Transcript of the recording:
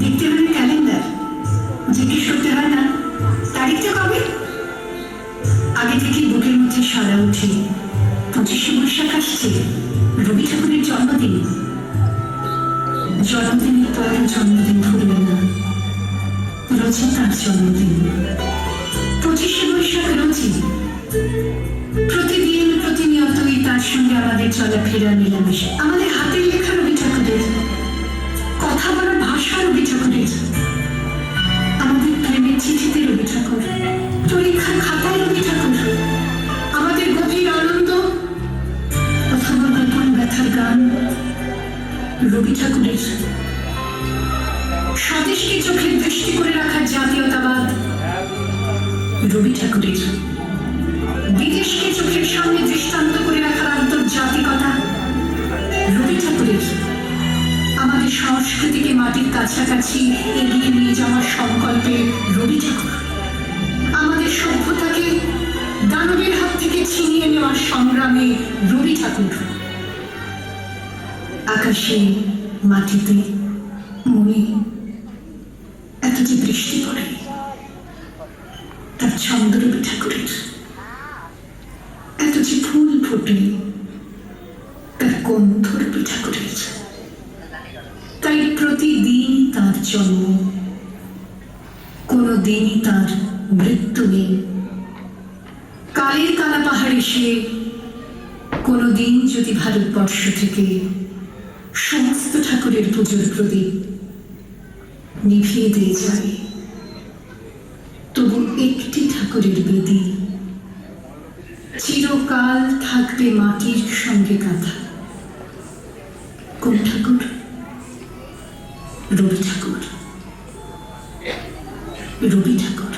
দেখতে হলে ক্যালেন্ডার জিজ্ঞেস করতে হয় না তারিখটা কবে। আগে থেকে বুকের মধ্যে সারা উঠে 25শে বৈশাখ আসছে, রবি ঠাকুরের জন্মদিন। জন্মদিনের পর জন্মদিন ভুলবে না, রোজই তার জন্মদিন। 25শে বৈশাখ রোজই প্রতিদিন প্রতিনিয়তই তার সঙ্গে আমাদের চলাফেরা মিলামেশা। আমাদের হাতের লেখা রবি ঠাকুরের, কথা বলার ভাষা রবি ঠাকুরের, আমাদের প্রেমের চিঠিতে রবি ঠাকুর, পরীক্ষার খাতায় রবি ঠাকুর, আমাদের গভীর আনন্দ অথবা গোপন ব্যথার গান রবি ঠাকুরের, স্বদেশকে চোখের দৃষ্টি করে রাখার জাতীয়তাবাদ রবি ঠাকুরের, বিদেশকে চোখের সামনে দৃষ্টান্ত করে রাখার আন্তর্জাতিকতা রবি ঠাকুরের, আমাদের সংস্কৃতিকে মাটির কাছাকাছি এগিয়ে নিয়ে যাওয়ার সংকল্পে রবি ঠাকুর, আমাদের সভ্যতাকে দানবের হাত থেকে ছিনিয়ে নেওয়ার সংগ্রামে রবি ঠাকুর। আকাশে মাটিতে মনে এত যে বৃষ্টি পড়ে তার ছন্দ রবি ঠাকুরের, এত যে ফুল ফোটে তার গন্ধ রবি ঠাকুরের। তাই প্রতিদিন তার জন্ম, কোনো দিনই তার মৃত্যু নেই। কালের কালা পাহাড়ে সে কোনো দিন যদি ভারতবর্ষ থেকে সমস্ত ঠাকুরের পুজোর প্রদীপ নিভিয়ে দিয়ে যায়, তবু একটি ঠাকুরের বেদি চিরকাল থাকবে মাটির সঙ্গে গাঁথা। কোন ঠাকুর? রবি ঠাকুর। রবি ঠাকুর।